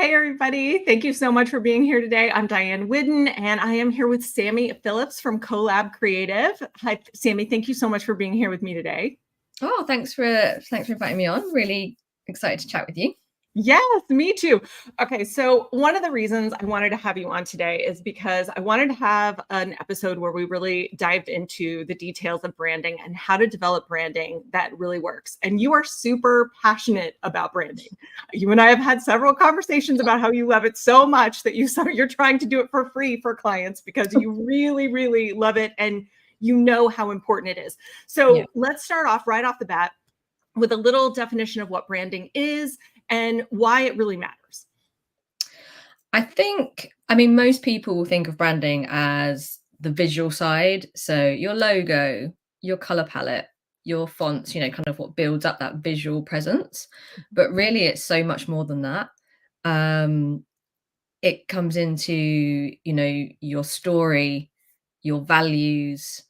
Hey, everybody. Thank you so much for being here today. I'm Diane Whidden, and I am here with Sammy Phillips from Collab Creative. Hi, Sammy. Thank you so much for being here with me today. Oh, thanks for inviting me on. Really excited to chat with you. Yes, me too. Okay, so one of the reasons I wanted to have you on today is because I wanted to have an episode where we really dived into the details of branding and how to develop branding that really works. And you are super passionate about branding. You and I have had several conversations about how you love it so much that you're trying to do it for free for clients because you really, really love it and you know how important it is. So let's start off right off the bat with a little definition of what branding is and why it really matters. I mean, most people will think of branding as the visual side. So your logo, your color palette, your fonts, kind of what builds up that visual presence. But really, it's so much more than that. It comes into, your story, your values,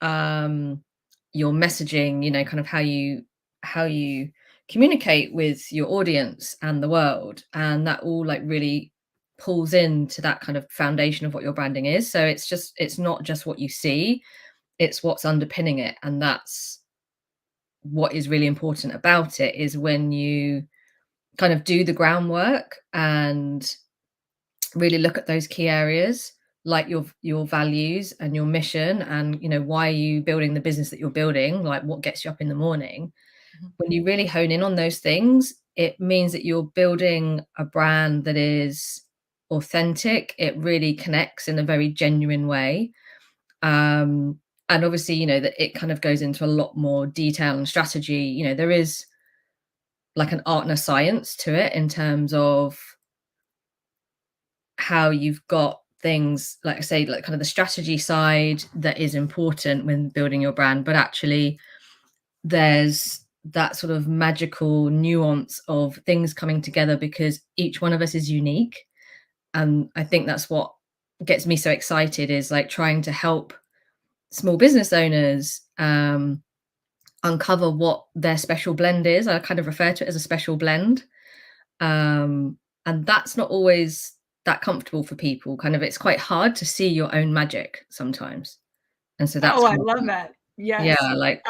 your messaging, kind of how you communicate with your audience and the world, and that all like really pulls into that kind of foundation of what your branding is. So it's not just what you see, it's what's underpinning it. And that's what is really important about it, is when you kind of do the groundwork and really look at those key areas, like your values and your mission, and why are you building the business that you're building, like what gets you up in the morning. When you really hone in on those things, it means that you're building a brand that is authentic. It really connects in a very genuine way. And obviously, that it kind of goes into a lot more detail and strategy. There is like an art and a science to it in terms of how you've got things, like I say, like kind of the strategy side that is important when building your brand, but actually there's that sort of magical nuance of things coming together because each one of us is unique. And I think that's what gets me so excited, is like trying to help small business owners uncover what their special blend is. I kind of refer to it as a special blend. And that's not always that comfortable for people. Kind of, it's quite hard to see your own magic sometimes. And so that's Oh, I kind love of, that. Yes. yeah, like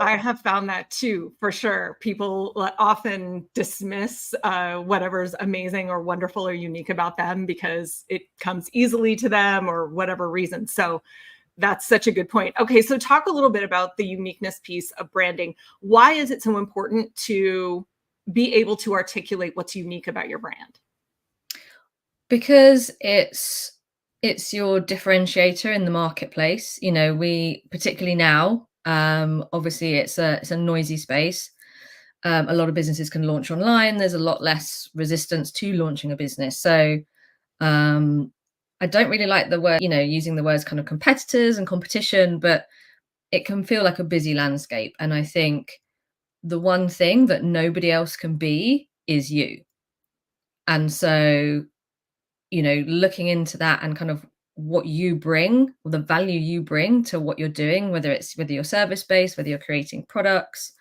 I have found that too, for sure. People often dismiss whatever's amazing or wonderful or unique about them because it comes easily to them or whatever reason. So that's such a good point. Okay, so talk a little bit about the uniqueness piece of branding. Why is it so important to be able to articulate what's unique about your brand? because it's your differentiator in the marketplace. We particularly now, obviously it's a noisy space. A lot of businesses can launch online. There's a lot less resistance to launching a business. So I don't really like the word, using the words kind of competitors and competition, but it can feel like a busy landscape. And I think the one thing that nobody else can be is you. And so, looking into that and kind of what you bring, or the value you bring to what you're doing, whether you're service based, whether you're creating products,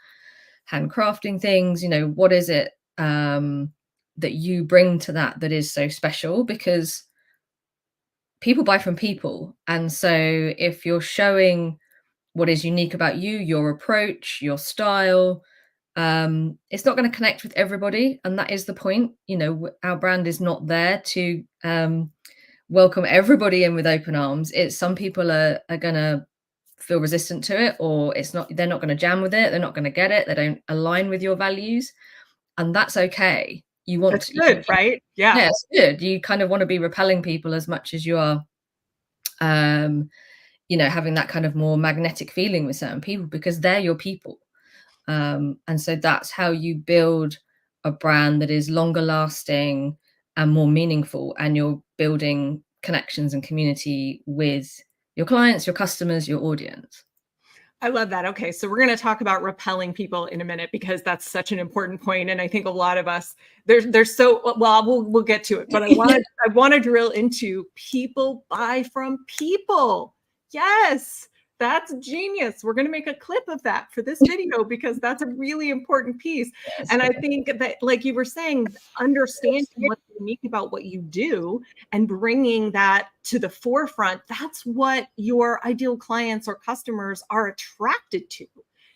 handcrafting things, what is it that you bring to that is so special? Because people buy from people. And so if you're showing what is unique about you, your approach, your style, it's not going to connect with everybody. And that is the point. Our brand is not there to welcome everybody in with open arms. It's some people are going to feel resistant to it, or they're not going to jam with it. They're not going to get it. They don't align with your values. And that's okay. That's good, right? Yeah. Yeah, it's good. You kind of want to be repelling people as much as you are, having that kind of more magnetic feeling with certain people, because they're your people. And so that's how you build a brand that is longer lasting and more meaningful. And you're building connections and community with your clients, your customers, your audience. I love that. Okay, so we're going to talk about repelling people in a minute because that's such an important point, and I think a lot of us there's so well. We'll get to it, but I want to drill into people buy from people. Yes, That's genius. We're going to make a clip of that for this video because that's a really important piece. Yes, And I good. think that, like you were saying, understanding what's unique about what you do and bringing that to the forefront, that's what your ideal clients or customers are attracted to.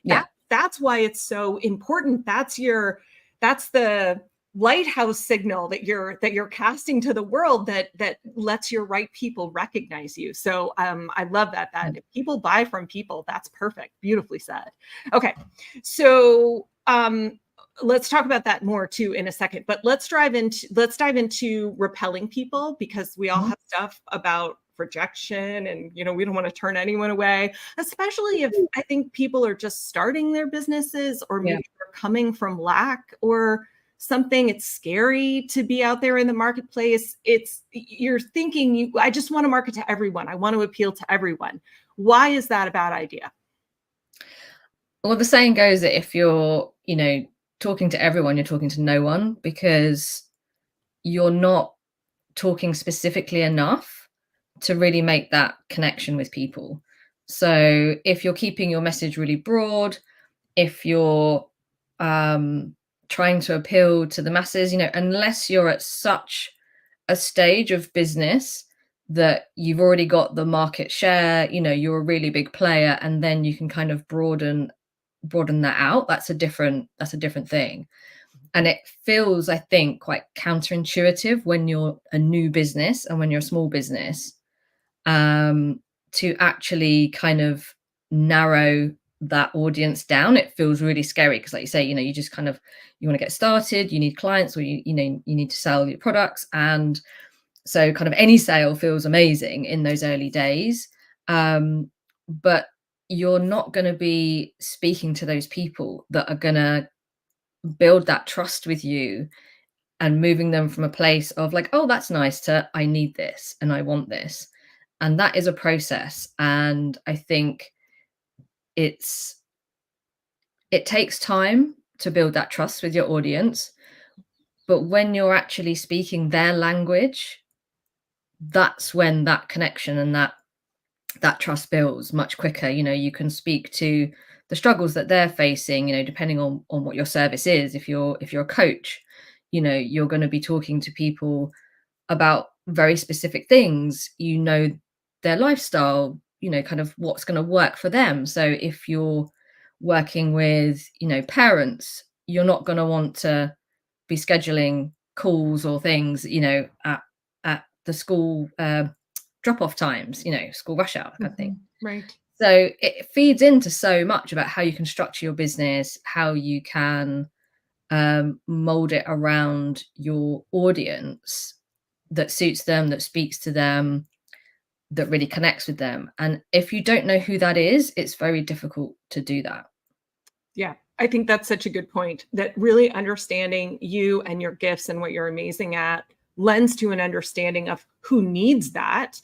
Yeah. That's why it's so important. That's the lighthouse signal that you're casting to the world that lets your right people recognize you. So I love that if people buy from people, that's perfect. Beautifully said. Okay, so let's talk about that more too in a second, but let's dive into repelling people, because we all have stuff about rejection, and we don't want to turn anyone away, especially if I think people are just starting their businesses, or maybe they're coming from lack or something. It's scary to be out there in the marketplace. You're thinking, I just want to market to everyone. I want to appeal to everyone. Why is that a bad idea? Well, the saying goes that if you're, talking to everyone, you're talking to no one, because you're not talking specifically enough to really make that connection with people. So if you're keeping your message really broad, if you're trying to appeal to the masses, unless you're at such a stage of business that you've already got the market share, you're a really big player, and then you can kind of broaden that out. That's a different thing. And it feels, I think, quite counterintuitive when you're a new business and when you're a small business, to actually kind of narrow that audience down. It feels really scary because, like you say, you just kind of, you want to get started, you need clients, or you need to sell your products. And so kind of any sale feels amazing in those early days. But you're not going to be speaking to those people that are going to build that trust with you and moving them from a place of like, oh, that's nice, to I need this and I want this. And that is a process. And I think it takes time to build that trust with your audience. But when you're actually speaking their language, that's when that connection and that trust builds much quicker. You can speak to the struggles that they're facing, depending on what your service is. If you're a coach, you're going to be talking to people about very specific things, their lifestyle, kind of what's going to work for them. So if you're working with, parents, you're not going to want to be scheduling calls or things, at the school drop-off times, school rush hour kind of thing. Right. So it feeds into so much about how you can structure your business, how you can mold it around your audience that suits them, that speaks to them, that really connects with them. And if you don't know who that is, it's very difficult to do that. Yeah, I think that's such a good point, that really understanding you and your gifts and what you're amazing at lends to an understanding of who needs that.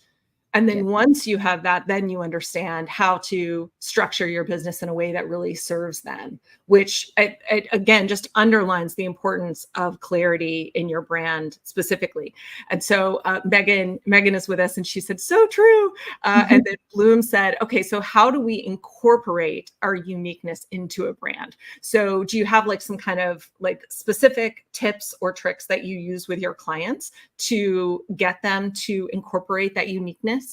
And then once you have that, then you understand how to structure your business in a way that really serves them, which again, just underlines the importance of clarity in your brand specifically. And so Megan is with us, and she said, so true. And then Bloom said, okay, so how do we incorporate our uniqueness into a brand? So do you have like some kind of like specific tips or tricks that you use with your clients to get them to incorporate that uniqueness?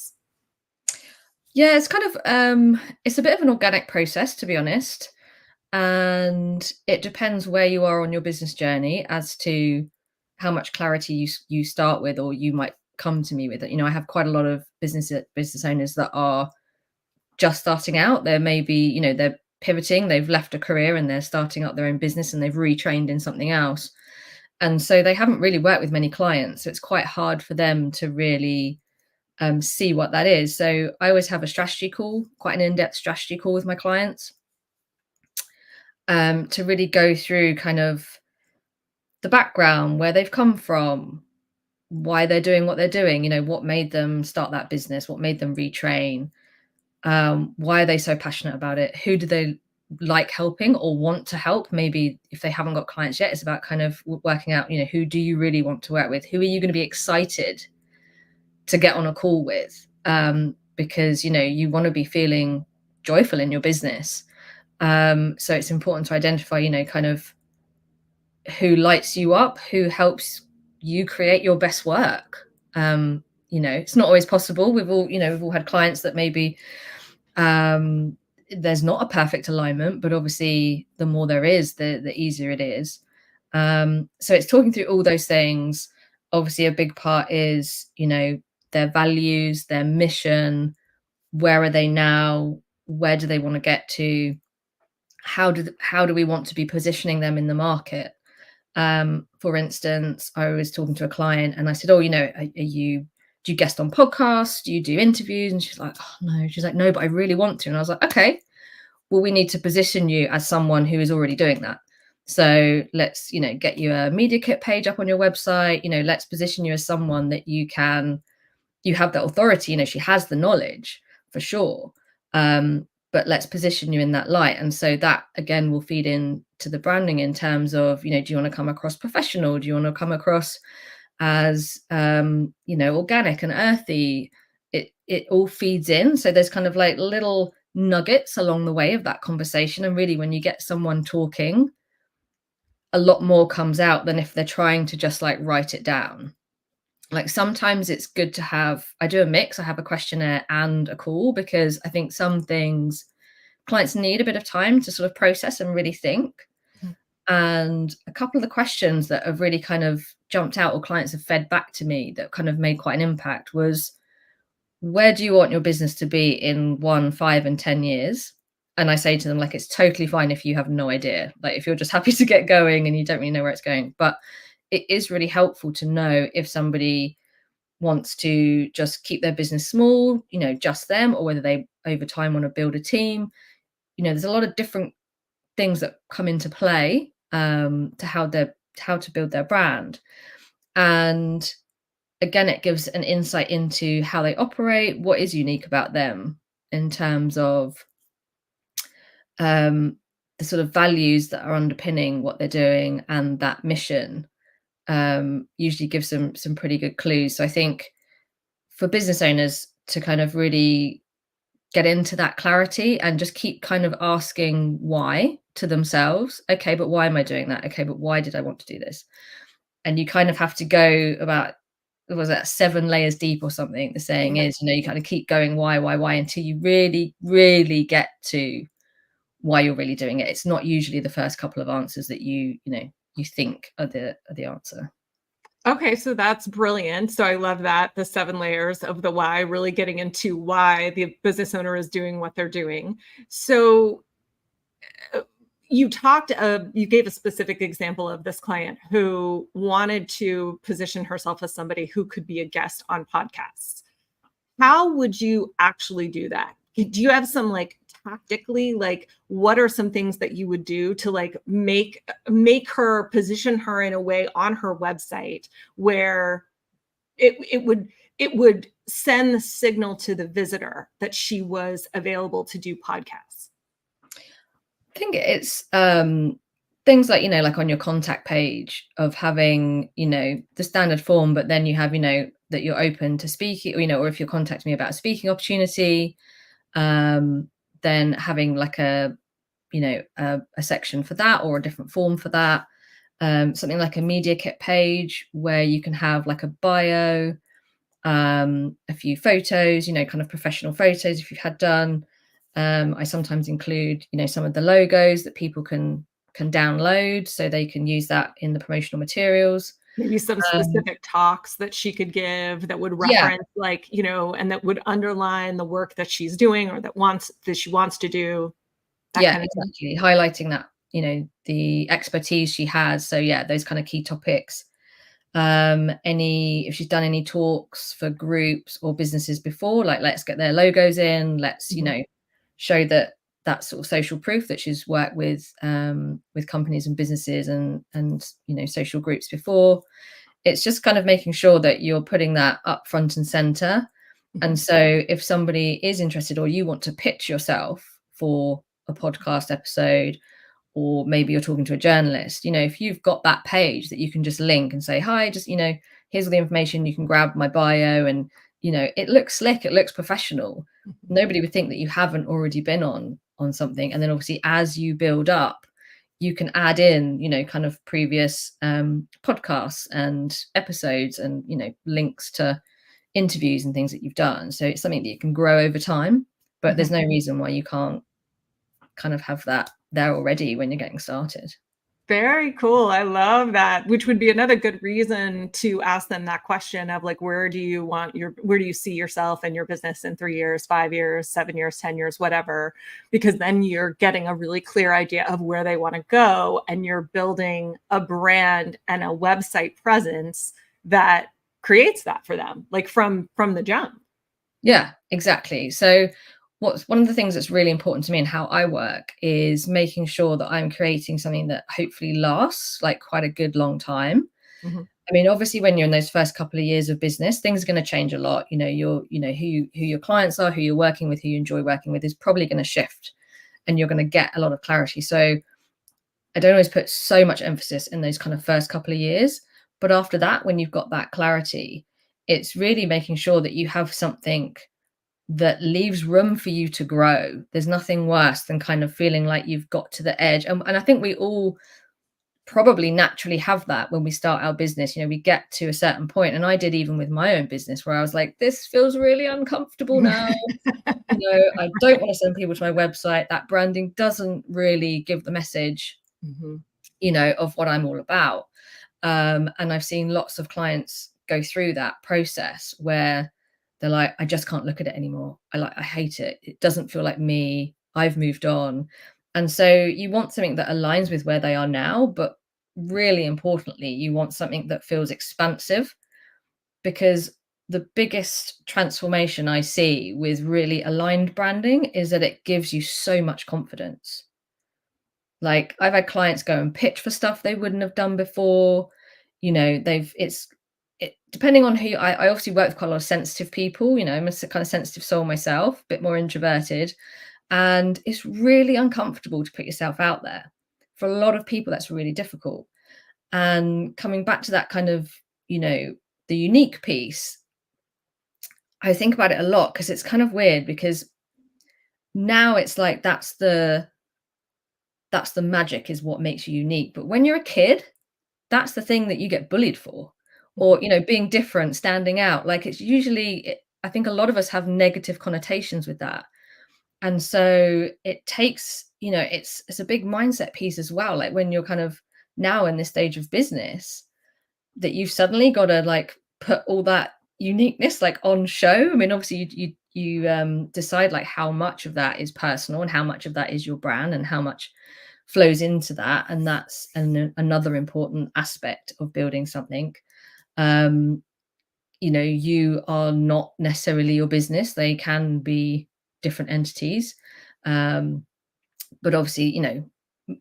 Yeah, it's kind of it's a bit of an organic process, to be honest. And it depends where you are on your business journey as to how much clarity you start with, or you might come to me with it. I have quite a lot of business owners that are just starting out. They're maybe, they're pivoting, they've left a career and they're starting up their own business, and they've retrained in something else. And so they haven't really worked with many clients. So it's quite hard for them to really see what that is. So I always have a strategy call, quite an in-depth strategy call with my clients, to really go through kind of the background, where they've come from, why they're doing what they're doing, what made them start that business, what made them retrain, why are they so passionate about it, who do they like helping or want to help. Maybe if they haven't got clients yet, it's about kind of working out, who do you really want to work with, who are you going to be excited to get on a call with, because you want to be feeling joyful in your business. So it's important to identify, you know, kind of who lights you up, who helps you create your best work. You know, it's not always possible. We've all had clients that maybe there's not a perfect alignment, but obviously the more there is, the easier it is. So it's talking through all those things. Obviously, a big part is, you know, their values, their mission, where are they now? Where do they want to get to? How do we want to be positioning them in the market? For instance, I was talking to a client and I said, oh, you know, do you guest on podcasts? Do you do interviews? And she's like, oh no. She's like, no, but I really want to. And I was like, okay, well, we need to position you as someone who is already doing that. So let's, you know, get you a media kit page up on your website. You know, let's position you as someone that you have that authority. You know, she has the knowledge for sure. But let's position you in that light. And so that again will feed in to the branding in terms of, you know, do you want to come across professional? Do you want to come across as you know, organic and earthy? It all feeds in. So there's kind of like little nuggets along the way of that conversation. And really when you get someone talking, a lot more comes out than if they're trying to just like write it down. Like sometimes it's good to have, I do a mix. I have a questionnaire and a call because I think some things clients need a bit of time to sort of process and really think. And a couple of the questions that have really kind of jumped out or clients have fed back to me that kind of made quite an impact was, where do you want your business to be in 1, 5, and 10 years? And I say to them, like, it's totally fine if you have no idea. Like if you're just happy to get going and you don't really know where it's going. But it is really helpful to know if somebody wants to just keep their business small, you know, just them, or whether they over time want to build a team. You know, there's a lot of different things that come into play to how to build their brand. And again, it gives an insight into how they operate, what is unique about them in terms of the sort of values that are underpinning what they're doing, and that mission usually gives some pretty good clues. So I think for business owners to kind of really get into that clarity and just keep kind of asking why to themselves. Okay, but why am I doing that? Okay, but why did I want to do this? And you kind of have to go about, was that 7 layers deep or something? The saying is, you know, you kind of keep going why until you really, really get to why you're really doing it. It's not usually the first couple of answers that you think are the answer. Okay, so that's brilliant. So I love that, the 7 layers of the why, really getting into why the business owner is doing what they're doing. So you gave a specific example of this client who wanted to position herself as somebody who could be a guest on podcasts. How would you actually do that? Do you have some like tactically, like what are some things that you would do to like make her, position her in a way on her website where it would send the signal to the visitor that she was available to do podcasts? I think it's things like, you know, like on your contact page of having, you know, the standard form, but then you have, you know, that you're open to speaking, you know, or if you're contacting me about a speaking opportunity, then having like a section for that or a different form for that. Something like a media kit page where you can have like a bio, a few photos, you know, kind of professional photos if you've had done. I sometimes include, you know, some of the logos that people can download so they can use that in the promotional materials. Maybe some specific talks that she could give that would Yeah, reference, like, you know, and that would underline the work that she's doing or that she wants to do, that yeah, kind of thing. exactly. Highlighting that, you know, the expertise she has. So yeah, those kind of key topics. If she's done any talks for groups or businesses before, like let's get their logos in, let's, you Mhm. know, show that sort of social proof that she's worked with companies and businesses and you know, social groups before. It's just kind of making sure that you're putting that up front and center. And Mhm. so if somebody is interested or you want to pitch yourself for a podcast episode, or maybe you're talking to a journalist, you know, if you've got that page that you can just link and say, hi, just, you know, here's all the information, you can grab my bio, and, you know, it looks slick, it looks professional. Nobody would think that you haven't already been on something. And then obviously as you build up, you can add in, kind of previous podcasts and episodes and, links to interviews and things that you've done. So it's something that you can grow over time, but there's no reason why you can't kind of have that there already when you're getting started. Very cool. I love that, which would be another good reason to ask them that question of like, where do you see yourself and your business in 3 years, 5 years, 7 years, 10 years, whatever, because then you're getting a really clear idea of where they want to go, and you're building a brand and a website presence that creates that for them, like from the jump. Yeah, exactly. So what's one of the things that's really important to me and how I work is making sure that I'm creating something that hopefully lasts like quite a good long time. Mhm. I mean, obviously, when you're in those first couple of years of business, things are going to change a lot. Who your clients are, who you're working with, who you enjoy working with is probably going to shift, and you're going to get a lot of clarity. So I don't always put so much emphasis in those kind of first couple of years, but after that, when you've got that clarity, it's really making sure that you have something that leaves room for you to grow. There's nothing worse than kind of feeling like you've got to the edge. And I think we all probably naturally have that when we start our business. We get to a certain point, and I did even with my own business, where I was like, this feels really uncomfortable now. I don't want to send people to my website. That branding doesn't really give the message, Mhm. of what I'm all about. And I've seen lots of clients go through that process where they're like, I just can't look at it anymore. I hate it. It doesn't feel like me. I've moved on. And so you want something that aligns with where they are now, but really importantly, you want something that feels expansive, because the biggest transformation I see with really aligned branding is that it gives you so much confidence. Like, I've had clients go and pitch for stuff they wouldn't have done before. Depending on who I obviously work with quite a lot of sensitive people. I'm a kind of sensitive soul myself, a bit more introverted, and it's really uncomfortable to put yourself out there. For a lot of people, that's really difficult. And coming back to that kind of, the unique piece, I think about it a lot because it's kind of weird, because now it's like that's the magic, is what makes you unique. But when you're a kid, that's the thing that you get bullied for, or being different, standing out. Like, it's usually I think a lot of us have negative connotations with that. And so it takes, it's a big mindset piece as well. Like, when you're kind of now in this stage of business, that you've suddenly got to like put all that uniqueness like on show. I mean, obviously you decide like how much of that is personal and how much of that is your brand and how much flows into that. And that's another important aspect of building something. um you are not necessarily your business. They can be different entities. But obviously,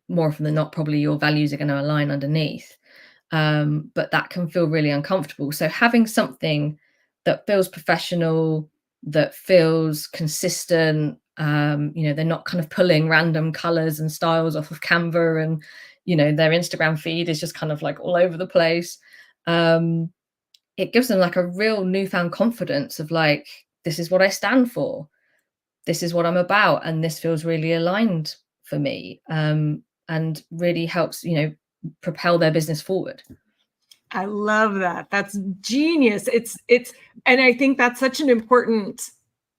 more often than not, probably your values are going to align underneath. But that can feel really uncomfortable. So having something that feels professional, that feels consistent, they're not kind of pulling random colors and styles off of Canva, and their Instagram feed is just kind of like all over the place. It gives them like a real newfound confidence of like, this is what I stand for, this is what I'm about, and this feels really aligned for me, and really helps propel their business forward. I love that. That's genius. It's and I think that's such an important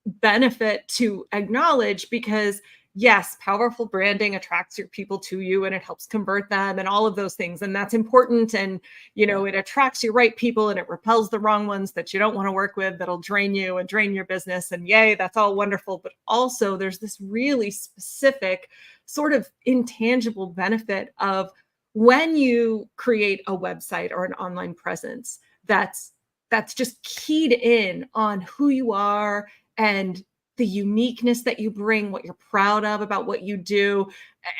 benefit to acknowledge, because yes, powerful branding attracts your people to you and it helps convert them and all of those things, and that's important. And it attracts your right people and it repels the wrong ones that you don't want to work with, that'll drain you and drain your business, and yay, that's all wonderful. But also there's this really specific sort of intangible benefit of when you create a website or an online presence that's just keyed in on who you are and the uniqueness that you bring, what you're proud of about what you do.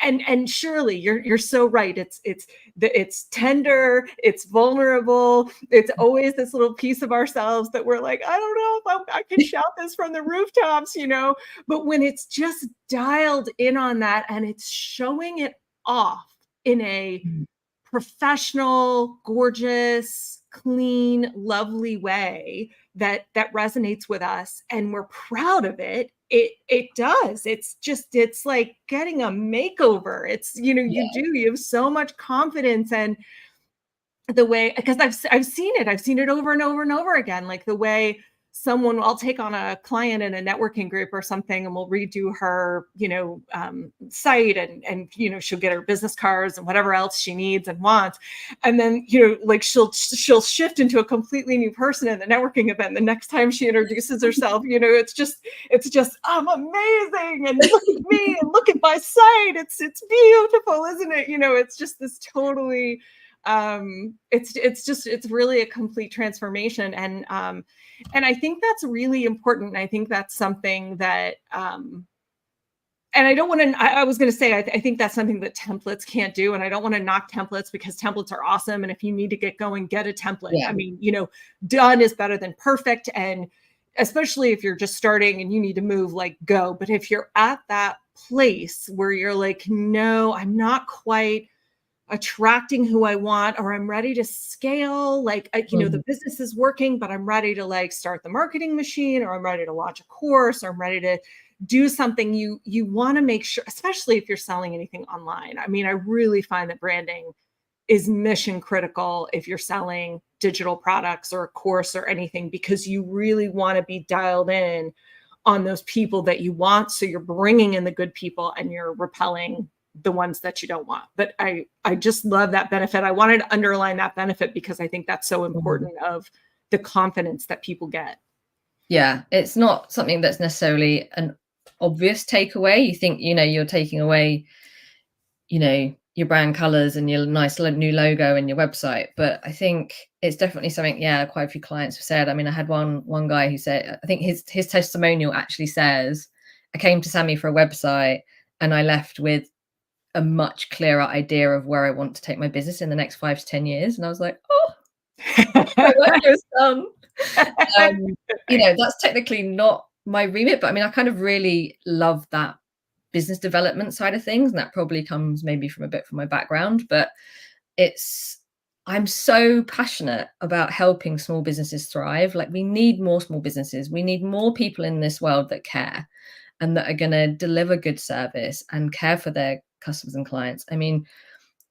And surely you're so right. It's tender, it's vulnerable, it's always this little piece of ourselves that we're like, I don't know if I can shout this from the rooftops, but when it's just dialed in on that and it's showing it off in a Mm. professional, gorgeous, clean, lovely way that resonates with us and we're proud of it, it does. It's like getting a makeover. It's, you know, Yeah. you have so much confidence, and the way, because I've seen it. I've seen it over and over and over again. Like the way I'll take on a client in a networking group or something, and we'll redo her, site, and she'll get her business cards and whatever else she needs and wants, and then like she'll shift into a completely new person in the networking event. The next time she introduces herself, it's just I'm amazing, and look at me, and look at my site. It's beautiful, isn't it? It's just this totally it's really a complete transformation, and I think that's really important. And I think that's something that and I don't want to, I was going to say, I think that's something that templates can't do. And I don't want to knock templates, because templates are awesome. And if you need to get going, get a template. Yeah. I mean, done is better than perfect. And especially if you're just starting and you need to move, like, go. But if you're at that place where you're like, no, I'm not quite attracting who I want, or I'm ready to scale, like, the business is working, but I'm ready to like start the marketing machine, or I'm ready to launch a course, or I'm ready to do something, you want to make sure, especially if you're selling anything online. I mean, I really find that branding is mission critical if you're selling digital products or a course or anything, because you really want to be dialed in on those people that you want. So you're bringing in the good people and you're repelling the ones that you don't want. But I just love that benefit. I wanted to underline that benefit because I think that's so important of the confidence that people get. Yeah, it's not something that's necessarily an obvious takeaway. You think, you're taking away, your brand colors and your nice new logo and your website. But I think it's definitely something, quite a few clients have said. I mean, I had one guy who said, I think his testimonial actually says, I came to Sammy for a website and I left with a much clearer idea of where I want to take my business in the next 5 to 10 years. And I was like, oh, my work is done. That's technically not my remit, but I mean, I kind of really love that business development side of things. And that probably comes maybe from my background, but I'm so passionate about helping small businesses thrive. Like, we need more small businesses. We need more people in this world that care and that are going to deliver good service and care for their customers and clients. I mean,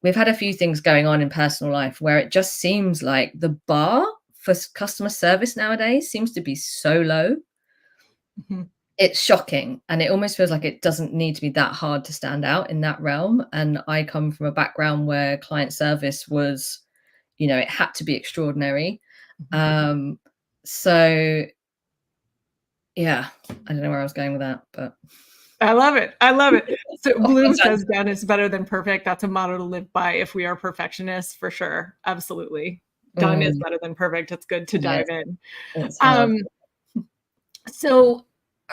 we've had a few things going on in personal life where it just seems like the bar for customer service nowadays seems to be so low. Mm-hmm. It's shocking. And it almost feels like it doesn't need to be that hard to stand out in that realm. And I come from a background where client service was, it had to be extraordinary. Mm-hmm. So yeah, I don't know where I was going with that, but I love it. So Bloom says done is better than perfect. That's a motto to live by if we are perfectionists, for sure. Absolutely. Done is better than perfect. It's good to dive in. So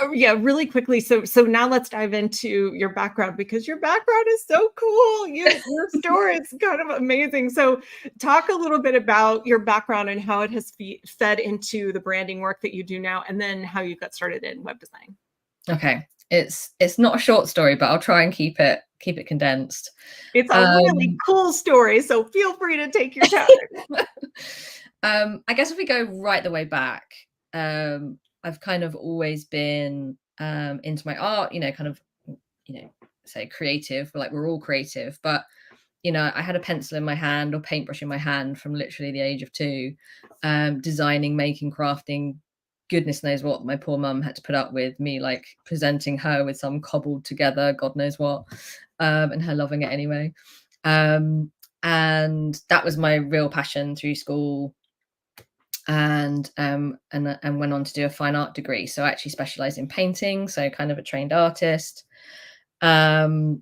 really quickly. So now let's dive into your background, because your background is so cool. Your story is kind of amazing. So talk a little bit about your background and how it has fed into the branding work that you do now, and then how you got started in web design. Okay. It's not a short story, but I'll try and keep it condensed. It's a really cool story, so feel free to take your time. I guess if we go right the way back, I've kind of always been into my art, say creative, like we're all creative, but I had a pencil in my hand or paintbrush in my hand from literally the age of 2, designing, making, crafting. Goodness knows what my poor mum had to put up with me, like presenting her with some cobbled together God knows what, and her loving it anyway. And that was my real passion through school, and went on to do a fine art degree. So I actually specialized in painting, so kind of a trained artist, and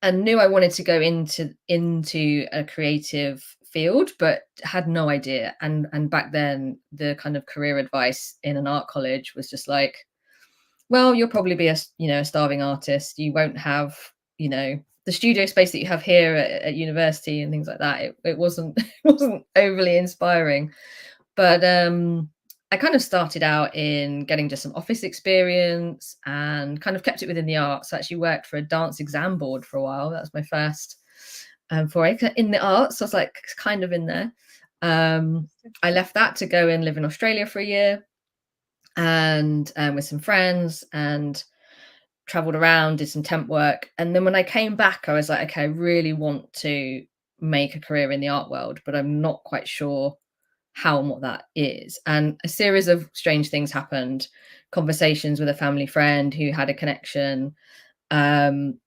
knew I wanted to go into a creative field, but had no idea. And back then, the kind of career advice in an art college was just like, well, you'll probably be a starving artist. You won't have, the studio space that you have here at university and things like that. It wasn't overly inspiring. But I kind of started out in getting just some office experience and kind of kept it within the arts. I actually worked for a dance exam board for a while. That was my first foray in the arts. So I was like kind of in there. I left that to go and live in Australia for a year, and with some friends. And traveled around, did some temp work. And then when I came back, I was like, okay, I really want to make a career in the art world, but I'm not quite sure how and what that is. And a series of strange things happened, conversations with a family friend who had a connection, um,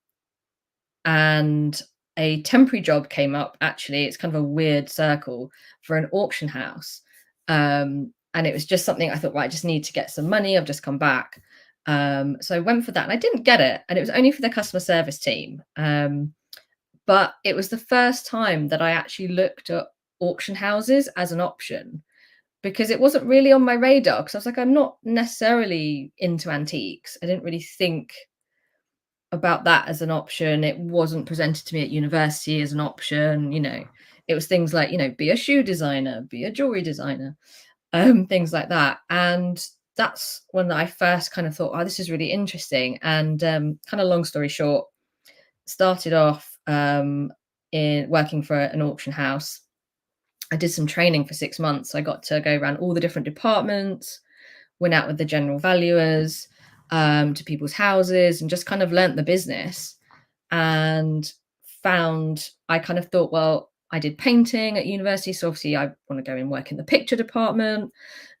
and a temporary job came up. Actually, it's kind of a weird circle for an auction house. And it was just something I thought, right, I just need to get some money. I've just come back. So I went for that and I didn't get it. And it was only for the customer service team. But it was the first time that I actually looked at auction houses as an option, because it wasn't really on my radar. Because I was like, I'm not necessarily into antiques. I didn't really think about that as an option. It wasn't presented to me at university as an option. It was things like, be a shoe designer, be a jewelry designer, things like that. And that's when I first kind of thought, oh, this is really interesting. And kind of long story short, started off in working for an auction house. I did some training for 6 months. I got to go around all the different departments, went out with the general valuers, to people's houses, and just kind of learnt the business. And I kind of thought, well, I did painting at university, so obviously I want to go and work in the picture department.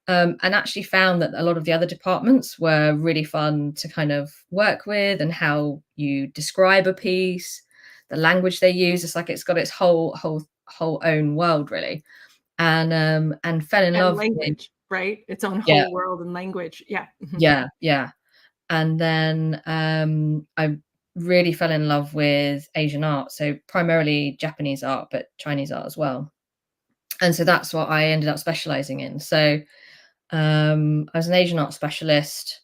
And actually found that a lot of the other departments were really fun to kind of work with, and how you describe a piece, the language they use. It's like it's got its whole own world, really. And fell in And love with. language, right? Its own Yeah, whole world and language. Yeah. Mhm. yeah. And then I really fell in love with Asian art, so primarily Japanese art, but Chinese art as well. And so that's what I ended up specializing in. So I was an Asian art specialist,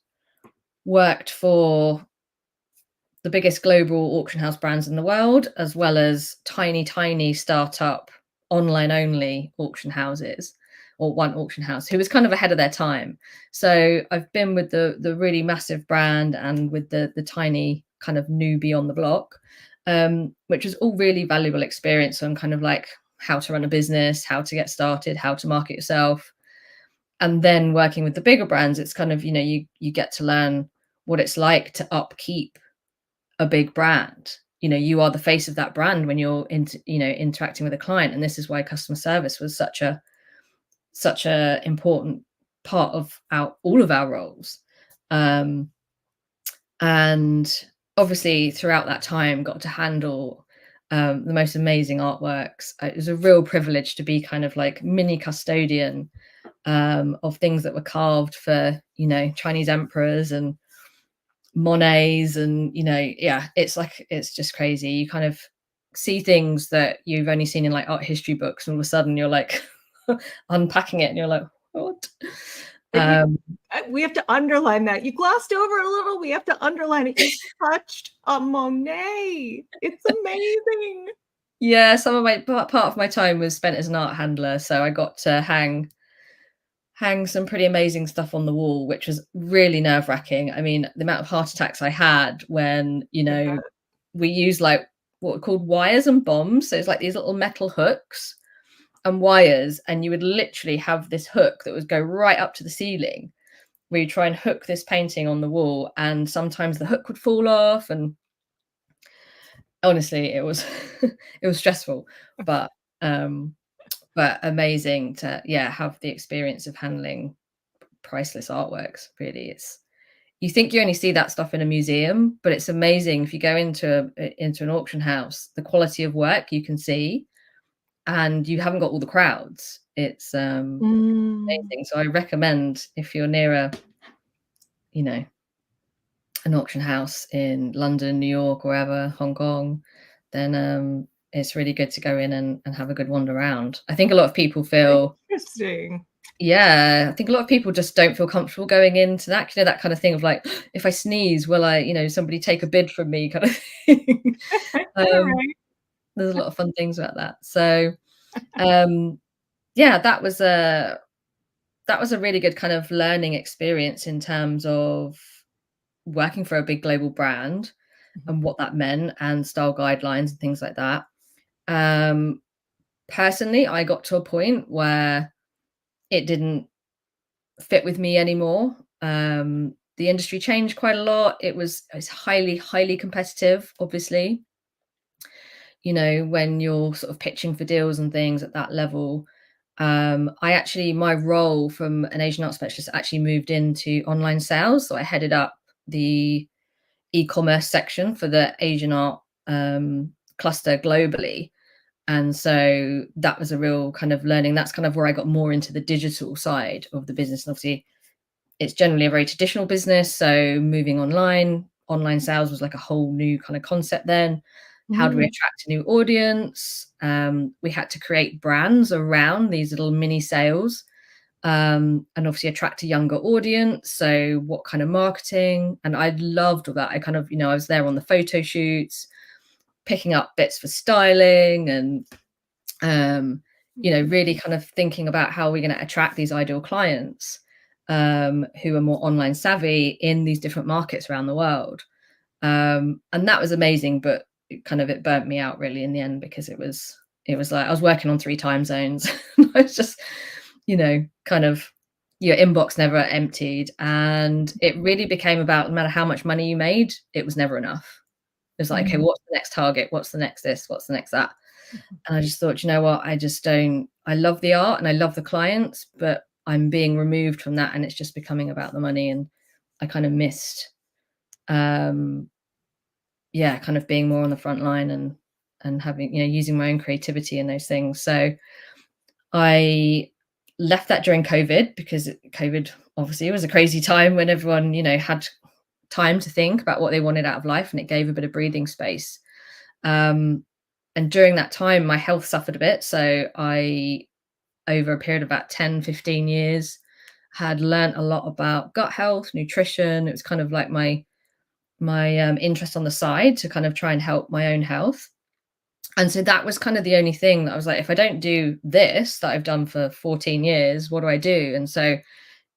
worked for the biggest global auction house brands in the world, as well as tiny startup online only auction houses, or one auction house who was kind of ahead of their time. So I've been with the really massive brand and with the tiny kind of newbie on the block, which was all really valuable experience on kind of like how to run a business, how to get started, how to market yourself. And then working with the bigger brands, it's kind of, you get to learn what it's like to upkeep a big brand. You are the face of that brand when you're interacting with a client. And this is why customer service was such a important part of all of our roles. And obviously throughout that time got to handle the most amazing artworks. It was a real privilege to be kind of like mini custodian of things that were carved for Chinese emperors and Monets. And yeah, it's just crazy. You kind of see things that you've only seen in like art history books, and all of a sudden you're like unpacking it and you're like, what? You um we have to underline that. You glossed over a little, we have to underline it. You touched a Monet. It's amazing. yeah, some of my part of my time was spent as an art handler, so I got to hang some pretty amazing stuff on the wall, which was really nerve-wracking. I mean, the amount of heart attacks I had when, I bet. we used like what were called wires and bombs. So it's like these little metal hooks and wires, and you would literally have this hook that would go right up to the ceiling, where you try and hook this painting on the wall, and sometimes the hook would fall off. And honestly, it was it was stressful, but um amazing to have the experience of handling priceless artworks. Really, it's you think you only see that stuff in a museum, but it's amazing if you go into an auction house, the quality of work you can see, and you haven't got all the crowds. It's Mm. amazing. So I recommend, if you're near you know an auction house in London, New York, wherever, Hong Kong, then it's really good to go in and have a good wander around. I think a lot of people feel Interesting. Yeah, I think a lot of people just don't feel comfortable going into that, that kind of thing of like, if I sneeze, will I, somebody take a bid from me kind of thing. um, Right. there's a lot of fun things about that. So, um, yeah, that was a really good kind of learning experience in terms of working for a big global brand Mhm. and what that meant, and style guidelines and things like that. Um, Personally, I got to a point where it didn't fit with me anymore. the industry changed quite a lot. It's highly competitive, obviously. You know, when you're sort of pitching for deals and things at that level. My role from an Asian art specialist actually moved into online sales. So I headed up the e-commerce section for the Asian art cluster globally. And so that was a real kind of learning. That's kind of where I got more into the digital side of the business. And obviously, it's generally a very traditional business. So moving online sales was like a whole new kind of concept then. How do we attract a new audience? We had to create brands around these little mini sales, and obviously attract a younger audience. So what kind of marketing? And I loved all that. I kind of, I was there on the photo shoots, picking up bits for styling and, really kind of thinking about how we're going to attract these ideal clients who are more online savvy in these different markets around the world. And that was amazing, but it burnt me out really in the end, because it was like I was working on 3 time zones. I was just, kind of, your inbox never emptied, and it really became about, no matter how much money you made, it was never enough. It was like, okay, what's the next target? What's the next this? What's the next that? And I just thought, you know what? I love the art and I love the clients, but I'm being removed from that, and it's just becoming about the money. And I kind of missed, kind of being more on the front line and having, using my own creativity and those things. So I left that during COVID, because COVID obviously was a crazy time when everyone, had time to think about what they wanted out of life, and it gave a bit of breathing space. And during that time, my health suffered a bit. So I, over a period of about 10, 15 years, had learned a lot about gut health, nutrition. It was kind of like my interest on the side to kind of try and help my own health. And so that was kind of the only thing that I was like, if I don't do this that I've done for 14 years, what do I do? And so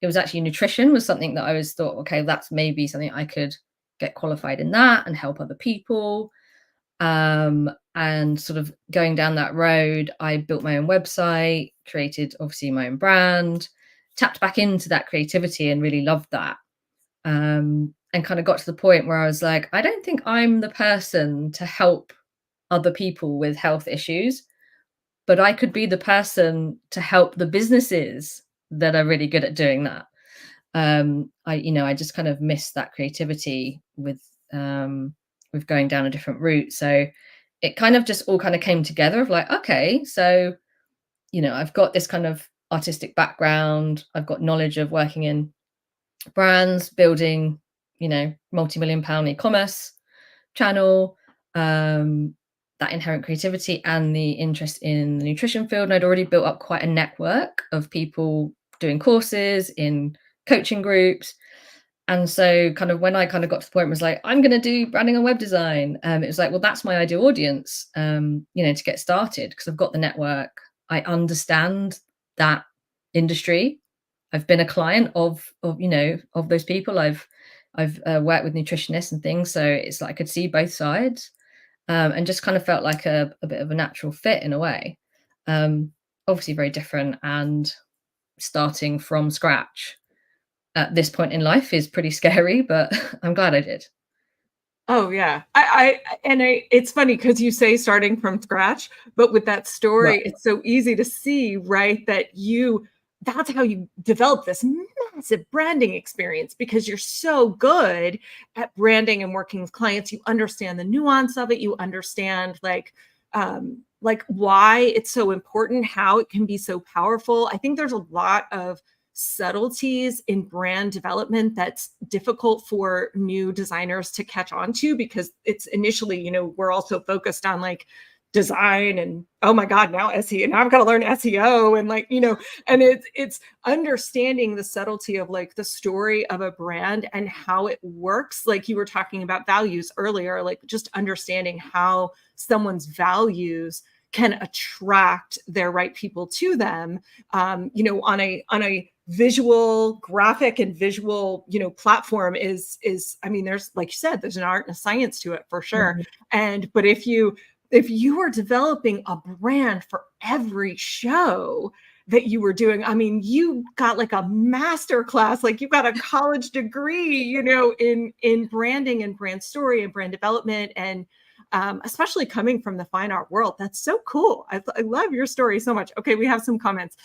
it was actually nutrition was something that I was thought, okay, that's maybe something I could get qualified in that and help other people. And sort of going down that road, I built my own website, created obviously my own brand, tapped back into that creativity and really loved that. And kind of got to the point where I was like, I don't think I'm the person to help other people with health issues, but I could be the person to help the businesses that are really good at doing that. I just kind of missed that creativity with going down a different route. So it kind of just all kind of came together of like, okay, so, I've got this kind of artistic background. I've got knowledge of working in brands, building, multi-million pound e-commerce channel, that inherent creativity and the interest in the nutrition field. And I'd already built up quite a network of people doing courses in coaching groups. And so kind of when I kind of got to the point where it was like, I'm going to do branding and web design, it was like, well, that's my ideal audience, to get started, because I've got the network. I understand that industry. I've been a client of those people. I've worked with nutritionists and things. So it's like I could see both sides, and just kind of felt like a bit of a natural fit in a way. Obviously very different, and starting from scratch at this point in life is pretty scary, but I'm glad I did. Oh yeah. It's funny because you say starting from scratch, but with that story, Right. it's so easy to see, right? That's how you develop this massive branding experience, because you're so good at branding and working with clients. You understand the nuance of it. You understand like why it's so important, how it can be so powerful. I think there's a lot of subtleties in brand development that's difficult for new designers to catch on to, because it's initially, we're also focused on like design and, oh my God, now SEO, now I've got to learn SEO, and and it's understanding the subtlety of like the story of a brand and how it works. Like you were talking about values earlier, like just understanding how someone's values can attract their right people to them, on a visual graphic and visual, platform is, I mean, there's, like you said, there's an art and a science to it for sure. Mhm. But if you are developing a brand for every show, that you were doing. I mean, you got like a master class, like you got a college degree, in branding and brand story and brand development, and especially coming from the fine art world. That's so cool. I love your story so much. Okay, we have some comments.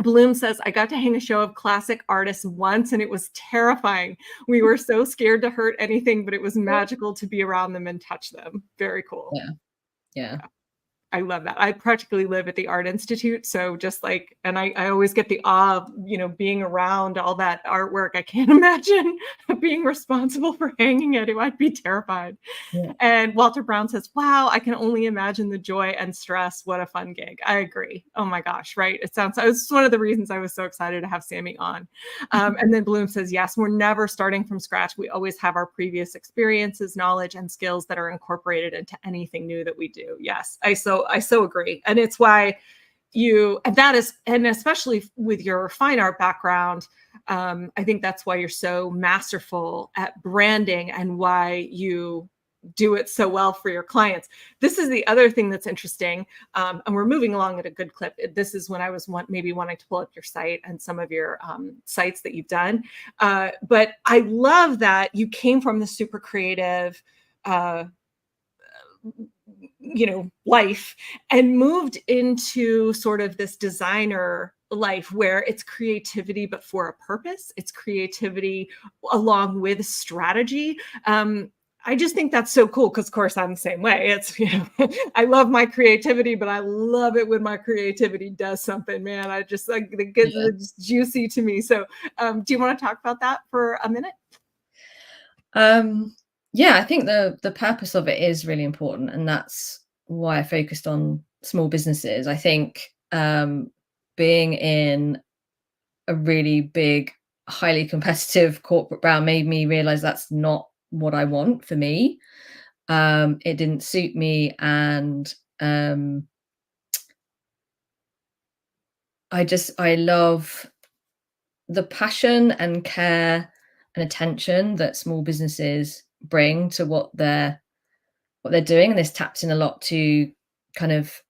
Bloom says, I got to hang a show of classic artists once and it was terrifying. We were so scared to hurt anything, but it was magical to be around them and touch them. Very cool. Yeah. Yeah. I love that. I practically live at the Art Institute. So just like, and I always get the awe of, being around all that artwork. I can't imagine being responsible for hanging it. I'd be terrified. Yeah. And Walter Brown says, wow, I can only imagine the joy and stress. What a fun gig. I agree. Oh my gosh. Right. It's one of the reasons I was so excited to have Sammy on. And then Bloom says, yes, we're never starting from scratch. We always have our previous experiences, knowledge, and skills that are incorporated into anything new that we do. Yes. I so agree. And it's why and especially with your fine art background, I think that's why you're so masterful at branding and why you do it so well for your clients. This is the other thing that's interesting. And we're moving along at a good clip. This is when I was maybe wanting to pull up your site and some of your sites that you've done. But I love that you came from the super creative, life and moved into sort of this designer life where it's creativity, but for a purpose. It's creativity along with strategy. I just think that's so cool because, of course, I'm the same way. It's, I love my creativity, but I love it when my creativity does something, man. I just like it's juicy to me. So do you want to talk about that for a minute? Yeah, I think the purpose of it is really important, and that's why I focused on small businesses. I think being in a really big, highly competitive corporate brand made me realize that's not what I want for me. It didn't suit me, and I love the passion and care and attention that small businesses bring to what they're doing, and this taps in a lot to kind of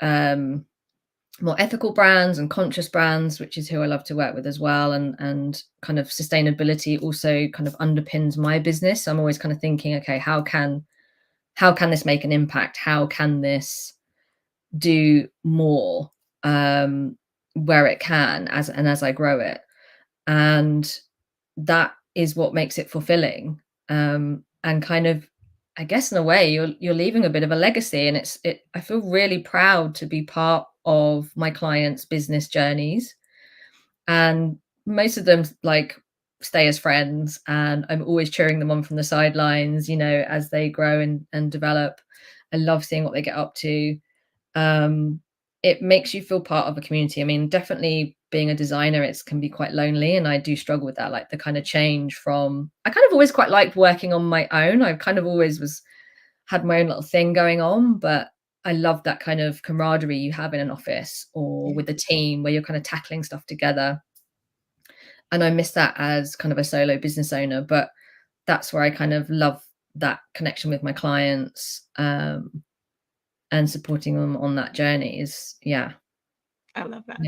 more ethical brands and conscious brands, which is who I love to work with as well, and kind of sustainability also kind of underpins my business. So I'm always kind of thinking, okay, how can this make an impact? How can this do more where it can as I grow it? And that is what makes it fulfilling. And kind of, I guess in a way you're leaving a bit of a legacy, and I feel really proud to be part of my clients' business journeys. And most of them like stay as friends, and I'm always cheering them on from the sidelines, as they grow and develop. I love seeing what they get up to. It makes you feel part of a community. I mean, definitely being a designer, it can be quite lonely, and I do struggle with that, like the kind of change from, I kind of always quite liked working on my own. I kind of always had my own little thing going on, but I love that kind of camaraderie you have in an office or with a team where you're kind of tackling stuff together. And I miss that as kind of a solo business owner, but that's where I kind of love that connection with my clients. And supporting them on that journey is, I love that.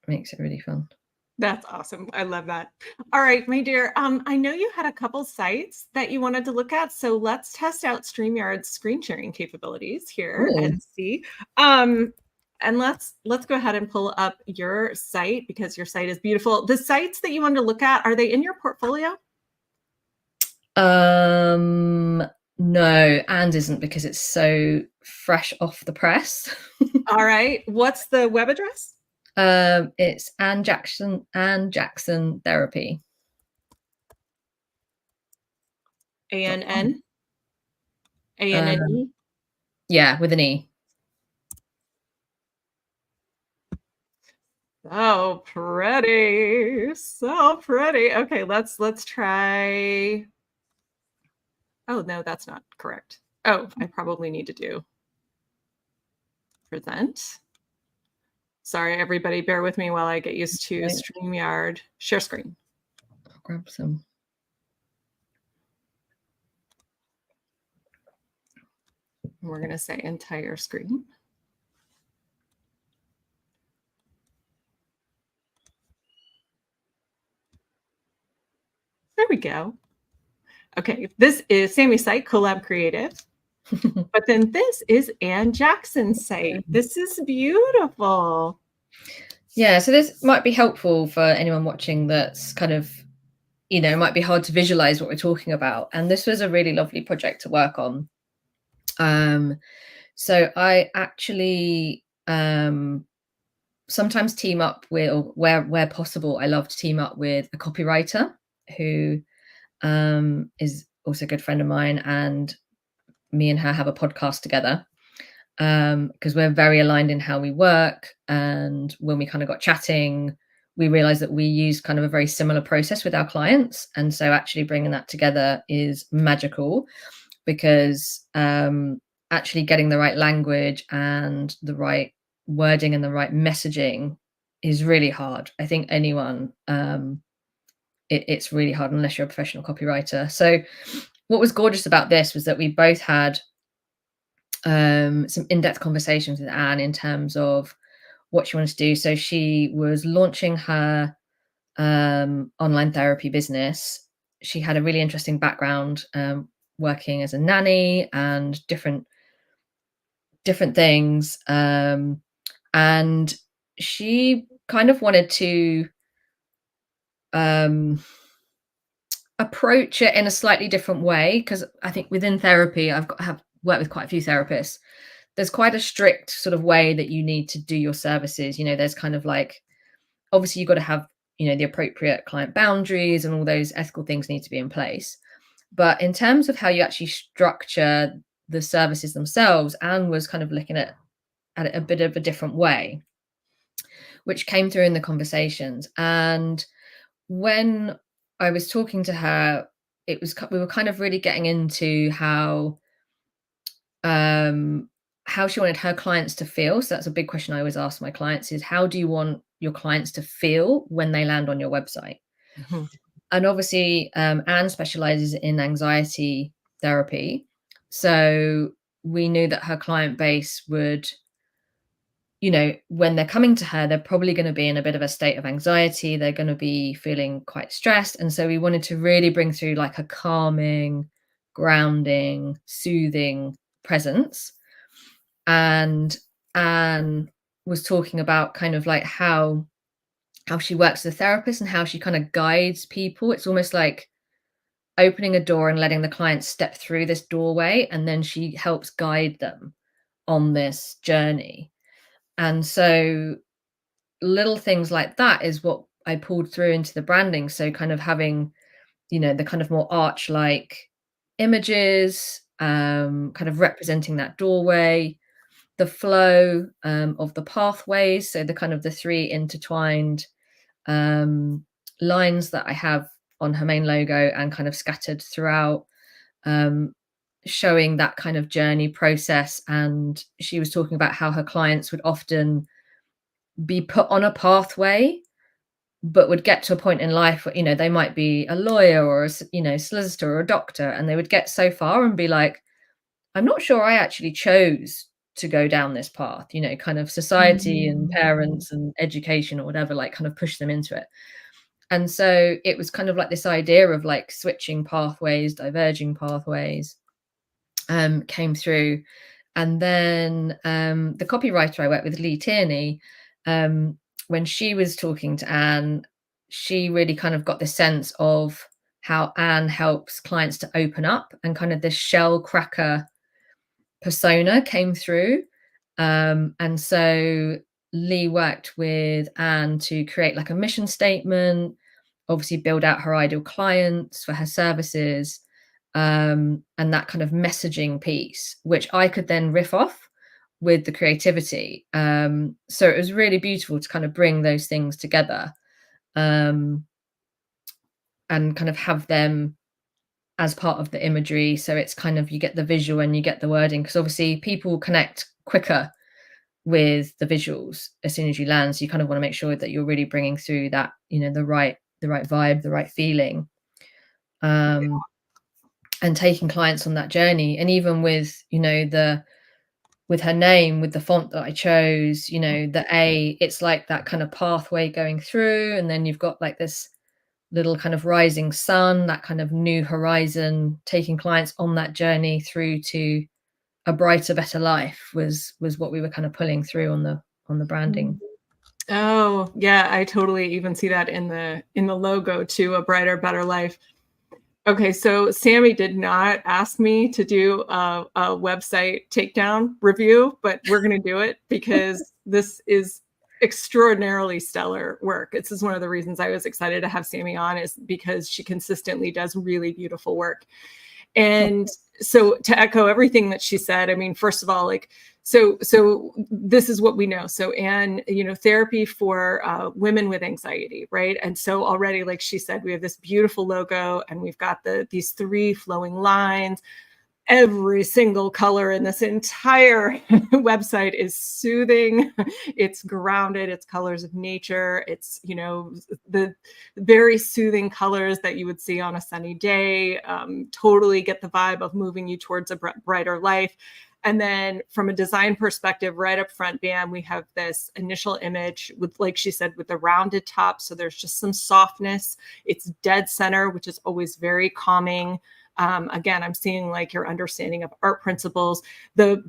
Makes it really fun. That's awesome. I love that. All right, my dear. I know you had a couple sites that you wanted to look at, so let's test out StreamYard's screen sharing capabilities here and see. And let's go ahead and pull up your site because your site is beautiful. The sites that you wanted to look at, are they in your portfolio? No, and isn't, because it's so fresh off the press. All right. What's the web address? It's Anne Jackson Therapy. ANN? ANNE? Yeah, with an E. So pretty. So pretty. Okay, let's try. Oh, no, that's not correct. Oh, I probably need to do present. Sorry, everybody, bear with me while I get used to StreamYard. Share screen. I'll grab some. We're going to say entire screen. There we go. Okay, this is Sammy's site, Collab Creative. But then this is Anne Jackson's site. This is beautiful. Yeah, so this might be helpful for anyone watching that's kind of, you know, it might be hard to visualize what we're talking about. And this was a really lovely project to work on. So I actually sometimes team up with, or where possible, I love to team up with a copywriter who is also a good friend of mine, and me and her have a podcast together because we're very aligned in how we work. And when we kind of got chatting, we realized that we use kind of a very similar process with our clients. And so actually bringing that together is magical, because actually getting the right language and the right wording and the right messaging is really hard. I think anyone, it's really hard unless you're a professional copywriter. So what was gorgeous about this was that we both had some in-depth conversations with Anne in terms of what she wanted to do. So she was launching her online therapy business. She had a really interesting background working as a nanny and different things. And she kind of wanted to approach it in a slightly different way, because I think within therapy, have worked with quite a few therapists. There's quite a strict sort of way that you need to do your services. You know, there's kind of like, obviously you've got to have, you know, the appropriate client boundaries and all those ethical things need to be in place. But in terms of how you actually structure the services themselves, Anne was kind of looking at it a bit of a different way, which came through in the conversations. And when I was talking to her, we were kind of really getting into how she wanted her clients to feel. So that's a big question I always ask my clients, is how do you want your clients to feel when they land on your website? Mhm. And obviously, Anne specializes in anxiety therapy. So we knew that her client base would, you know, when they're coming to her, they're probably going to be in a bit of a state of anxiety. They're going to be feeling quite stressed. And so we wanted to really bring through like a calming, grounding, soothing presence. And Anne was talking about kind of like how she works as a therapist and how she kind of guides people. It's almost like opening a door and letting the client step through this doorway, and then she helps guide them on this journey. And so little things like that is what I pulled through into the branding. So kind of having, you know, the kind of more arch like images, kind of representing that doorway, the flow of the pathways. So the kind of the three intertwined lines that I have on her main logo and kind of scattered throughout, showing that kind of journey process. And she was talking about how her clients would often be put on a pathway, but would get to a point in life where, you know, they might be a lawyer or a, you know, solicitor or a doctor, and they would get so far and be like, I'm not sure I actually chose to go down this path, you know, kind of society and parents and education or whatever, like kind of push them into it. And so it was kind of like this idea of like switching pathways, diverging pathways, came through. And then the copywriter I worked with, Lee Tierney, when she was talking to Anne, she really kind of got the sense of how Anne helps clients to open up, and kind of this shell cracker persona came through. And so Lee worked with Anne to create like a mission statement, obviously build out her ideal clients for her services, and that kind of messaging piece, which I could then riff off with the creativity. So it was really beautiful to kind of bring those things together, and kind of have them as part of the imagery. So it's kind of, you get the visual and you get the wording, because obviously people connect quicker with the visuals as soon as you land. So you kind of want to make sure that you're really bringing through that, you know, the right vibe, the right feeling, and taking clients on that journey. And even with, you know, with her name, with the font that I chose, you know, the A, it's like that kind of pathway going through, and then you've got like this little kind of rising sun, that kind of new horizon, taking clients on that journey through to a brighter, better life was what we were kind of pulling through on the branding. Oh, yeah, I totally even see that in the logo too, a brighter, better life. Okay, so Sammy did not ask me to do a website takedown review, but we're going to do it because this is extraordinarily stellar work. This is one of the reasons I was excited to have Sammy on, is because she consistently does really beautiful work. And so to echo everything that she said, I mean, first of all, like, so this is what we know. So, and, therapy for women with anxiety, right? And so already, like she said, we have this beautiful logo and we've got these 3 flowing lines. Every single color in this entire website is soothing. It's grounded. It's colors of nature. It's, the very soothing colors that you would see on a sunny day. Totally get the vibe of moving you towards a brighter life. And then from a design perspective, right up front, bam, we have this initial image with, like she said, with the rounded top. So there's just some softness. It's dead center, which is always very calming. Again, I'm seeing like your understanding of art principles. The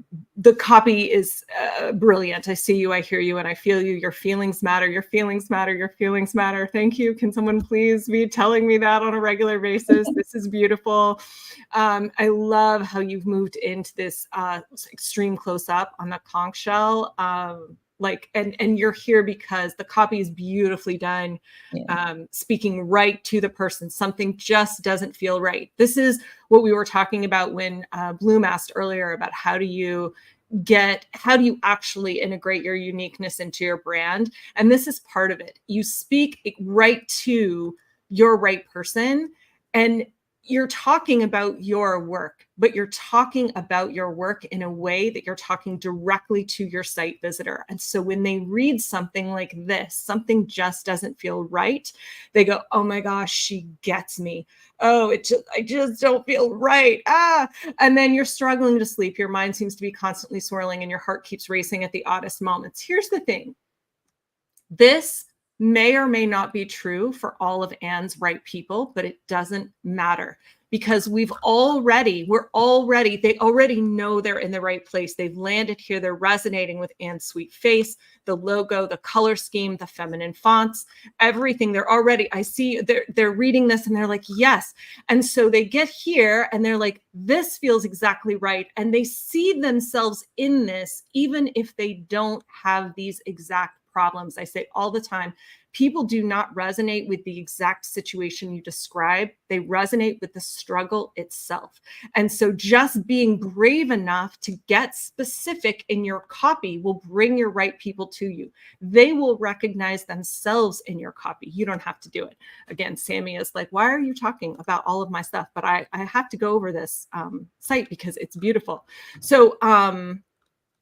copy is brilliant. I see you, I hear you, and I feel you. Your feelings matter. Your feelings matter. Your feelings matter. Thank you. Can someone please be telling me that on a regular basis? This is beautiful. I love how you've moved into this extreme close up on the conch shell. And you're here because the copy is beautifully done. Speaking right to the person. Something just doesn't feel right. This is what we were talking about when Bloom asked earlier about how do you actually integrate your uniqueness into your brand. And this is part of it. You speak right to your right person, and you're talking about your work, but you're talking about your work in a way that you're talking directly to your site visitor. And so when they read something like this, something just doesn't feel right, they go, oh my gosh, she gets me. Oh, I just don't feel right. And then you're struggling to sleep. Your mind seems to be constantly swirling and your heart keeps racing at the oddest moments. Here's the thing. This may or may not be true for all of Anne's right people, but it doesn't matter because they already know they're in the right place. They've landed here. They're resonating with Anne's sweet face, the logo, the color scheme, the feminine fonts, everything. I see they're reading this and they're like, yes. And so they get here and they're like, this feels exactly right. And they see themselves in this, even if they don't have these exact problems. I say all the time, people do not resonate with the exact situation you describe. They resonate with the struggle itself. And so just being brave enough to get specific in your copy will bring your right people to you. They will recognize themselves in your copy. You don't have to do it. Again, Sammy is like, why are you talking about all of my stuff? But I have to go over this site because it's beautiful. So,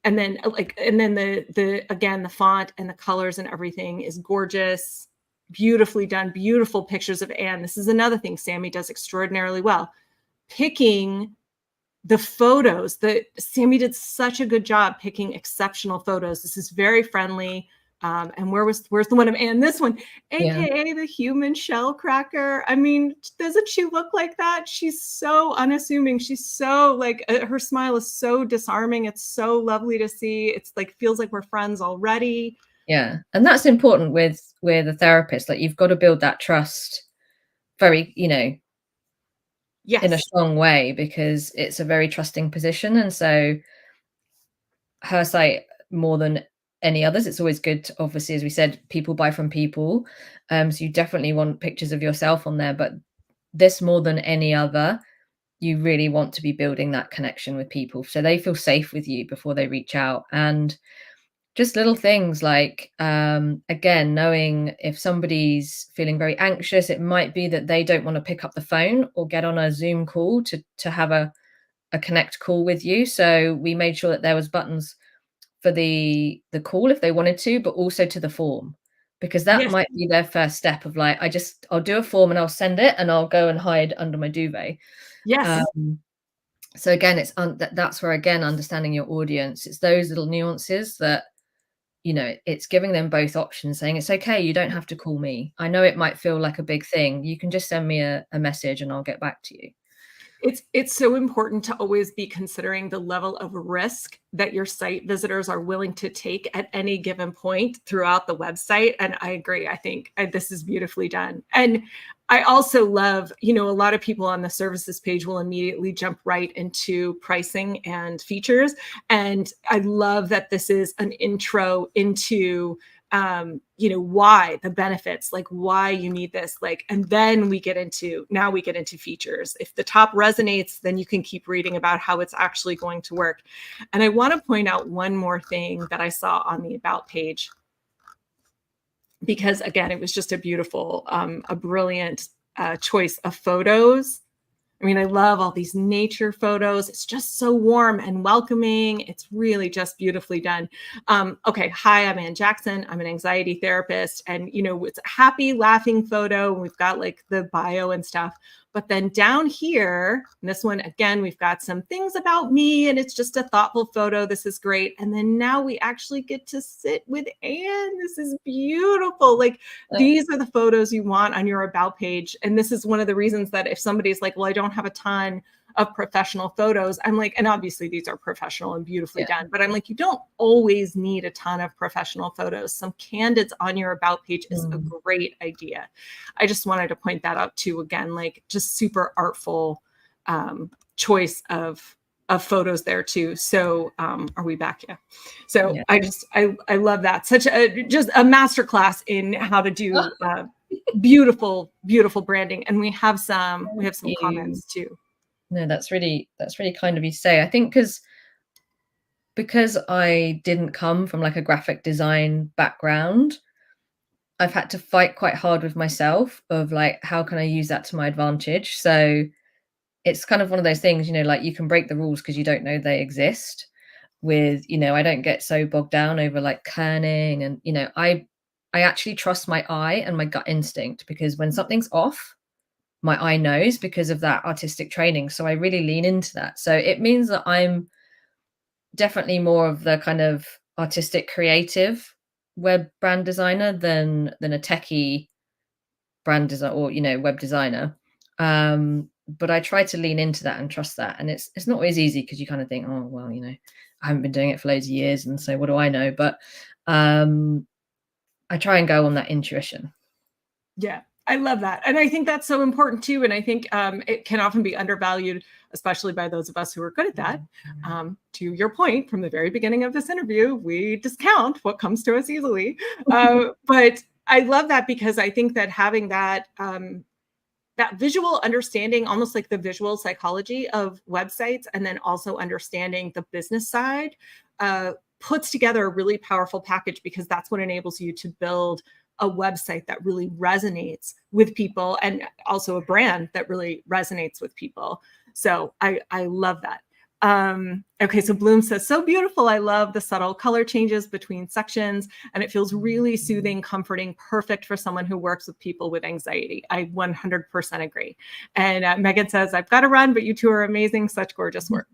and then the font and the colors and everything is gorgeous, beautifully done, beautiful pictures of Anne. This is another thing Sammy does extraordinarily well. Picking the photos. Sammy did such a good job picking exceptional photos. This is very friendly. And where's the one of Anne? This one, AKA the human shell cracker. I mean, doesn't she look like that? She's so unassuming. She's so like, her smile is so disarming. It's so lovely to see. It's like, feels like we're friends already. Yeah. And that's important with a therapist. Like you've got to build that trust very, Yes. in a strong way, because it's a very trusting position. And so her site, more than any others, it's always good to, obviously, as we said, people buy from people. So you definitely want pictures of yourself on there, but this more than any other, you really want to be building that connection with people so they feel safe with you before they reach out. And just little things like, again, knowing if somebody's feeling very anxious, it might be that they don't want to pick up the phone or get on a Zoom call to have a connect call with you. So we made sure that there was buttons for the call if they wanted to, but also to the form, because that might be their first step of like, I'll do a form and I'll send it and I'll go and hide under my duvet. Yes. So again, it's that's where, again, understanding your audience, it's those little nuances that it's giving them both options, saying it's okay, you don't have to call me. I know it might feel like a big thing. You can just send me a message and I'll get back to you. It's so important to always be considering the level of risk that your site visitors are willing to take at any given point throughout the website. And I agree. I think this is beautifully done. And I also love, a lot of people on the services page will immediately jump right into pricing and features. And I love that this is an intro into why the benefits, like why you need this, and then we get into features. If the top resonates, then you can keep reading about how it's actually going to work. And I want to point out one more thing that I saw on the About page, because again, it was just a beautiful, a brilliant choice of photos. I mean, I love all these nature photos. It's just so warm and welcoming. It's really just beautifully done. Okay. Hi, I'm Ann Jackson. I'm an anxiety therapist. And, it's a happy, laughing photo. And we've got like the bio and stuff. But then down here, this one, again, we've got some things about me, and it's just a thoughtful photo. This is great. And then now we actually get to sit with Ann. This is beautiful. Like, these are the photos you want on your About page. And this is one of the reasons that if somebody's like, well, I don't have a ton of professional photos, I'm like, and obviously these are professional and beautifully done, but I'm like, you don't always need a ton of professional photos. Some candids on your About page is a great idea. I just wanted to point that out too. Again, like just super artful choice of photos there too. So are we back? Yeah. So I love that. Just a masterclass in how to do beautiful branding. And we have some comments too. No, that's really kind of you to say. I think because I didn't come from like a graphic design background, I've had to fight quite hard with myself of like, how can I use that to my advantage? So it's kind of one of those things, like you can break the rules because you don't know they exist. With, I don't get so bogged down over like kerning, and I actually trust my eye and my gut instinct, because when something's off, my eye knows because of that artistic training. So I really lean into that. So it means that I'm definitely more of the kind of artistic, creative web brand designer than a techie brand designer or, web designer. But I try to lean into that and trust that. And it's not always easy, because you kind of think, oh, well, I haven't been doing it for loads of years, and so what do I know? But I try and go on that intuition. Yeah. I love that. And I think that's so important too. And I think it can often be undervalued, especially by those of us who are good at that. To your point from the very beginning of this interview, we discount what comes to us easily. But I love that, because I think that having that that visual understanding, almost like the visual psychology of websites, and then also understanding the business side, puts together a really powerful package, because that's what enables you to build a website that really resonates with people, and also a brand that really resonates with people. So I love that. Okay, so Bloom says, so beautiful. I love the subtle color changes between sections, and it feels really soothing, comforting, perfect for someone who works with people with anxiety. I 100% agree. And Megan says, I've got to run, but you two are amazing. Such gorgeous work.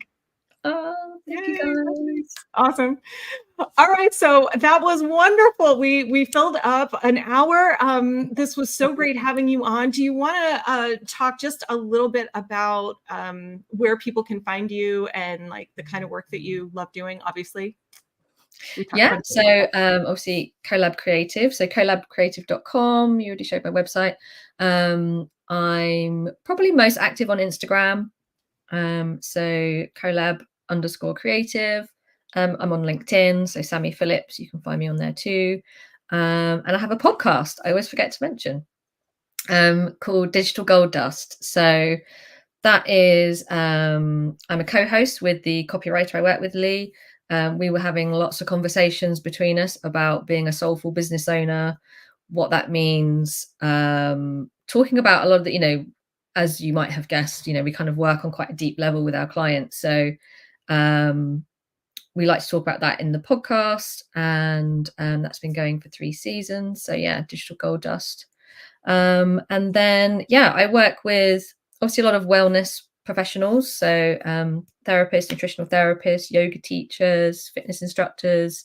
Oh, thank you guys. Awesome. All right, so that was wonderful. We filled up an hour. This was so great having you on. Do you want to talk just a little bit about where people can find you and like the kind of work that you love doing? Obviously. Yeah. So obviously Colab Creative. So colabcreative.com. You already showed my website. I'm probably most active on Instagram. So colab_creative. I'm on LinkedIn, so Sammy Phillips, you can find me on there too. And I have a podcast I always forget to mention, called Digital Gold Dust. So that is, I'm a co-host with the copywriter I work with, Lee. We were having lots of conversations between us about being a soulful business owner, what that means, talking about a lot of the, as you might have guessed, we kind of work on quite a deep level with our clients. So we like to talk about that in the podcast, and that's been going for 3 seasons. So yeah, Digital Gold Dust. And then, I work with obviously a lot of wellness professionals. So therapists, nutritional therapists, yoga teachers, fitness instructors,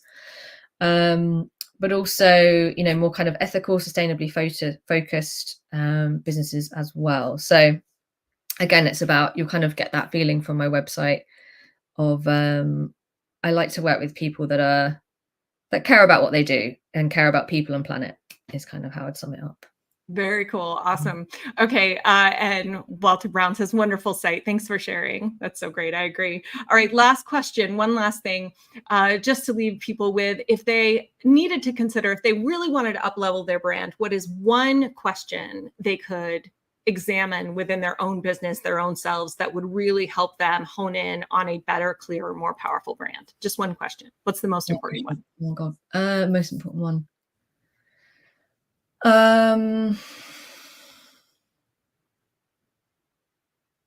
but also, you know, more kind of ethical, sustainably focused businesses as well. So again, it's about, you kind of get that feeling from my website of I like to work with people that care about what they do and care about people and planet, is kind of how I'd sum it up. Very cool. Awesome. Okay. And Walter Brown says, wonderful site. Thanks for sharing. That's so great. I agree. All right. Last question. One last thing, just to leave people with, if they needed to consider, if they really wanted to up-level their brand, what is one question they could examine within their own business, their own selves, that would really help them hone in on a better, clearer, more powerful brand? Just one question. What's the most important one? Oh God. Most important one. You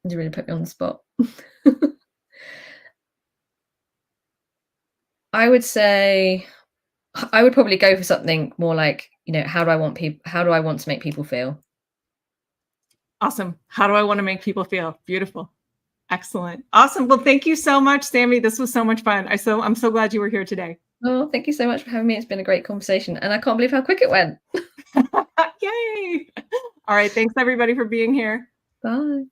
really put me on the spot. I would say I would probably go for something more like, you know, how do I want to make people feel? Awesome. How do I want to make people feel? Beautiful. Excellent. Awesome. Well, thank you so much, Sammy. This was so much fun. I'm so glad you were here today. Oh, thank you so much for having me. It's been a great conversation, and I can't believe how quick it went. Yay. All right. Thanks everybody for being here. Bye.